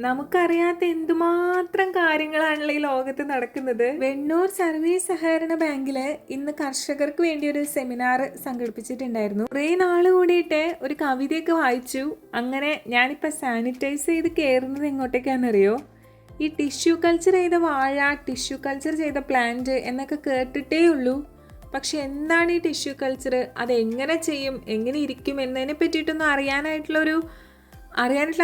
നമുക്കറിയാത്ത എന്തുമാത്രം കാര്യങ്ങളാണല്ലോ ഈ ലോകത്ത് നടക്കുന്നത്. വെണ്ണൂർ സർവീസ് സഹകരണ ബാങ്കില് ഇന്ന് കർഷകർക്ക് വേണ്ടി ഒരു സെമിനാർ സംഘടിപ്പിച്ചിട്ടുണ്ടായിരുന്നു. കുറേ നാള് കൂടിയിട്ട് ഒരു കവിതയൊക്കെ വായിച്ചു. അങ്ങനെ ഞാനിപ്പോൾ സാനിറ്റൈസ് ചെയ്ത് കയറുന്നത് എങ്ങോട്ടേക്കാണെന്നറിയോ? ഈ ടിഷ്യൂ കൾച്ചർ ചെയ്ത വാഴ, ടിഷ്യൂ കൾച്ചർ ചെയ്ത പ്ലാന്റ് എന്നൊക്കെ കേട്ടിട്ടേ ഉള്ളൂ. പക്ഷെ എന്താണ് ഈ ടിഷ്യൂ കൾച്ചർ, അതെങ്ങനെ ചെയ്യും, എങ്ങനെ ഇരിക്കും എന്നതിനെ പറ്റിയിട്ടൊന്നും അറിയാനായിട്ടുള്ള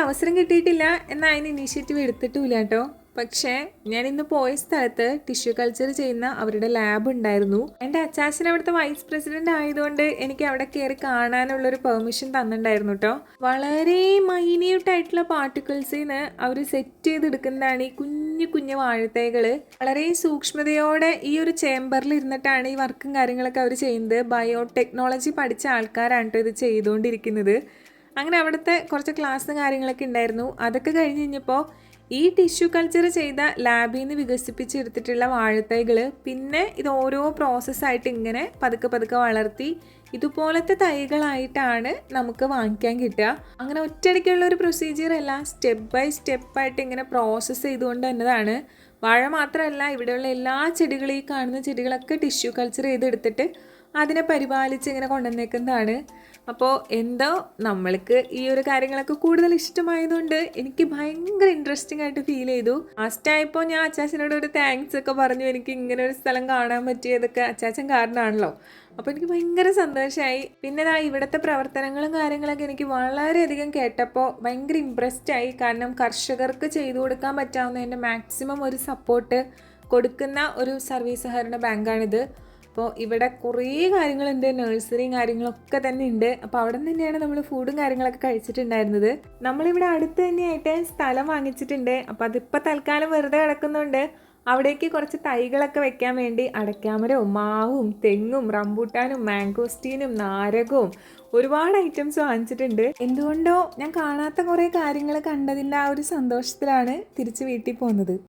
അവസരം കിട്ടിയിട്ടില്ല. എന്നാൽ അതിന് ഇനീഷ്യേറ്റീവ് എടുത്തിട്ടുമില്ല കേട്ടോ. പക്ഷേ ഞാൻ ഇന്ന് പോയ സ്ഥലത്ത് ടിഷ്യൂ കൾച്ചർ ചെയ്യുന്ന അവരുടെ ലാബ് ഉണ്ടായിരുന്നു. എൻ്റെ അച്ചാച്ചൻ അവിടുത്തെ വൈസ് പ്രസിഡന്റ് ആയതുകൊണ്ട് എനിക്ക് അവിടെ കയറി കാണാനുള്ളൊരു പെർമിഷൻ തന്നിട്ടുണ്ടായിരുന്നു കേട്ടോ. വളരെ മൈന്യൂട്ടായിട്ടുള്ള പാർട്ടിക്കിൾസിൽ നിന്ന് അവർ സെറ്റ് ചെയ്തെടുക്കുന്നതാണ് ഈ കുഞ്ഞു കുഞ്ഞു വാഴത്തൈകൾ. വളരെ സൂക്ഷ്മതയോടെ ഈ ഒരു ചേംബറിൽ ഇരുന്നിട്ടാണ് ഈ വർക്കും കാര്യങ്ങളൊക്കെ അവർ ചെയ്യുന്നത്. ബയോടെക്നോളജി പഠിച്ച ആൾക്കാരാണ് കേട്ടോ ഇത് ചെയ്തുകൊണ്ടിരിക്കുന്നത്. അങ്ങനെ അവിടുത്തെ കുറച്ച് ക്ലാസ്സും കാര്യങ്ങളൊക്കെ ഉണ്ടായിരുന്നു. അതൊക്കെ കഴിഞ്ഞ് കഴിഞ്ഞപ്പോൾ ഈ ടിഷ്യൂ കൾച്ചർ ചെയ്ത ലാബിൽ നിന്ന് വികസിപ്പിച്ചെടുത്തിട്ടുള്ള വാഴത്തൈകൾ പിന്നെ ഇത് ഓരോ പ്രോസസ്സായിട്ട് ഇങ്ങനെ പതുക്കെ പതുക്കെ വളർത്തി ഇതുപോലത്തെ തൈകളായിട്ടാണ് നമുക്ക് വാങ്ങിക്കാൻ കിട്ടുക. അങ്ങനെ ഒറ്റയടിക്കുള്ള ഒരു പ്രൊസീജിയർ അല്ല, സ്റ്റെപ്പ് ബൈ സ്റ്റെപ്പായിട്ട് ഇങ്ങനെ പ്രോസസ്സ് ചെയ്തുകൊണ്ട് തന്നതാണ്. വാഴ മാത്രമല്ല, ഇവിടെയുള്ള എല്ലാ ചെടികളും, ഈ കാണുന്ന ചെടികളൊക്കെ ടിഷ്യൂ കൾച്ചർ ചെയ്തെടുത്തിട്ട് അതിനെ പരിപാലിച്ച് ഇങ്ങനെ കൊണ്ടുവന്നേക്കുന്നതാണ്. അപ്പോൾ എന്തോ നമ്മൾക്ക് ഈ ഒരു കാര്യങ്ങളൊക്കെ കൂടുതൽ ഇഷ്ടമായതുകൊണ്ട് എനിക്ക് ഭയങ്കര ഇൻട്രസ്റ്റിംഗ് ആയിട്ട് ഫീൽ ചെയ്തു. ലാസ്റ്റായപ്പോൾ ഞാൻ അച്ചാച്ചനോട് ഒരു താങ്ക്സ് ഒക്കെ പറഞ്ഞു. എനിക്ക് ഇങ്ങനെ ഒരു സ്ഥലം കാണാൻ പറ്റിയതൊക്കെ അച്ചാച്ചൻ കാരണമാണല്ലോ. അപ്പോൾ എനിക്ക് ഭയങ്കര സന്തോഷമായി. പിന്നെ ഇവിടുത്തെ പ്രവർത്തനങ്ങളും കാര്യങ്ങളൊക്കെ എനിക്ക് വളരെയധികം കേട്ടപ്പോൾ ഭയങ്കര ഇമ്പ്രസ്ഡ് ആയി. കാരണം കർഷകർക്ക് ചെയ്തു കൊടുക്കാൻ പറ്റാവുന്നതിൻ്റെ മാക്സിമം ഒരു സപ്പോർട്ട് കൊടുക്കുന്ന ഒരു സർവീസ് സഹകരണ ബാങ്കാണിത്. അപ്പോൾ ഇവിടെ കുറേ കാര്യങ്ങളുണ്ട്, നഴ്സറിയും കാര്യങ്ങളൊക്കെ തന്നെ ഉണ്ട്. അപ്പോൾ അവിടെ നിന്ന് തന്നെയാണ് നമ്മൾ ഫുഡും കാര്യങ്ങളൊക്കെ കഴിച്ചിട്ടുണ്ടായിരുന്നത്. നമ്മളിവിടെ അടുത്ത് തന്നെയായിട്ട് സ്ഥലം വാങ്ങിച്ചിട്ടുണ്ട്. അപ്പോൾ അതിപ്പോൾ തൽക്കാലം വെറുതെ കിടക്കുന്നുണ്ട്. അവിടേക്ക് കുറച്ച് തൈകളൊക്കെ വെക്കാൻ വേണ്ടി അടയ്ക്കാമരവും മാവും തെങ്ങും റംബൂട്ടാനും മാംഗോസ്റ്റീനും നാരകവും ഒരുപാട് ഐറ്റംസ് വാങ്ങിച്ചിട്ടുണ്ട്. എന്തുകൊണ്ടോ ഞാൻ കാണാത്ത കുറേ കാര്യങ്ങൾ കണ്ടതിൻ്റെ ആ ഒരു സന്തോഷത്തിലാണ് തിരിച്ച് വീട്ടിൽ പോകുന്നത്.